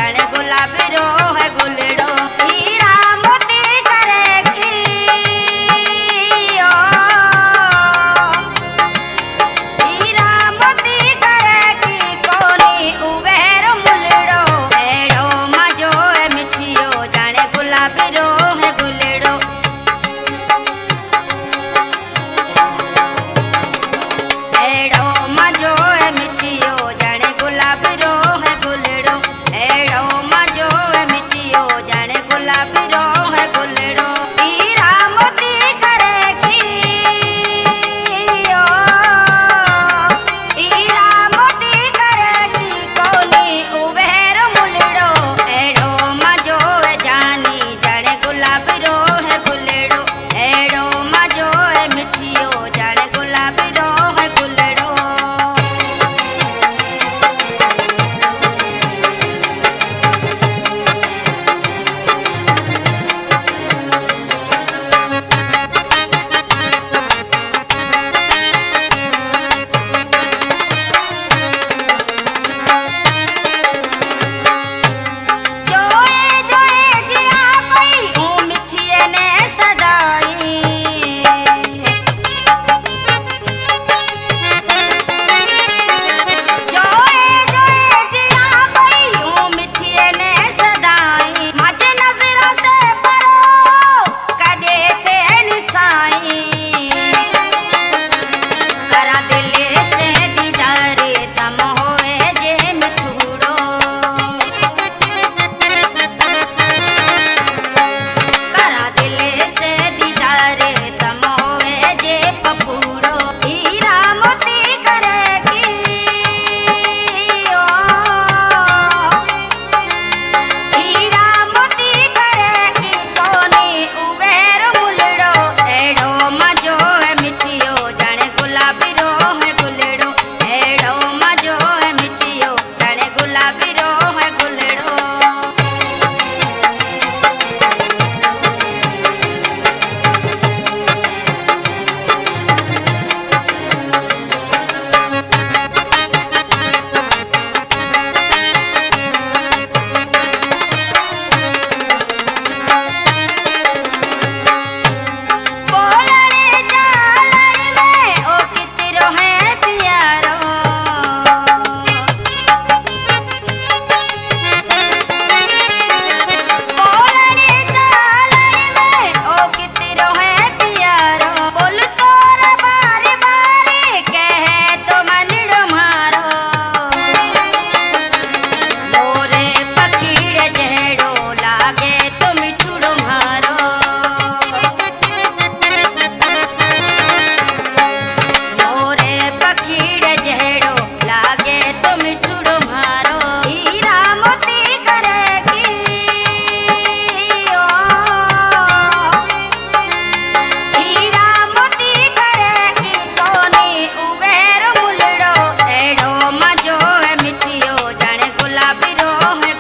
जाने गुलाबी रो है गुलड़ो हीरा मोती करेगी ओ हीरा मोती करेगी कोनी उवेर मुलड़ो एड़ो मजो है मिठियो जाने गुलाबी रो है गुलड़ो एड़ो मजो है मिठियो जाने गुलाबी रो है गुलड़ो एड़ो मजो है मिठियो जाने गुलाबी रो है गुलड़ो हीरा मोती करेगी ओ हीरा मोती करेगी कोनी उवेर मुलड़ो एड़ो मजो है जानी जाने गुलाबी रो है गुलड़ो एड़ो मजो है मिठियो जाने गुलाबी रो है गुलड़ो जोए जोए जिया पई ऊ मिठिए ने सदाई जोए जोए जिया पई ऊ मिठिए ने सदाई मजे नजरों से परो कदे थे निसाई करा दिल से दीदारे सम होए जे मिठूड़ो करा दिल से दीदारे सम होए जे पपूड़ो हीरा मोती करेगी ओ हीरा मोती करेगी कोनी उवेर मुलड़ो एड़ो मजो है मिठियो जाने गुलाबी रो है गुलड़ो एड़ो मजो है मिठियो जाने गुलाबी रो है गुलड़ो बोलड़े चालड़ में ओ कितरो है प्यारो बोलड़े चालड़ में ओ कितरो है प्यारो बोल तोरा बारे बारे कहे तो मनड़ो मारो मोरे पखीड़ जहड़ो लागे तो मिठूड़ो मारो मोरे पखीड़ जहड़ो लागे तो मिठूड़ो मारो हीरा मोती करेगी ओ हीरा मोती करेगी कोनी उवेर मुलड़ो एड़ो मजो है मिठियो जाने गुलाबी रो है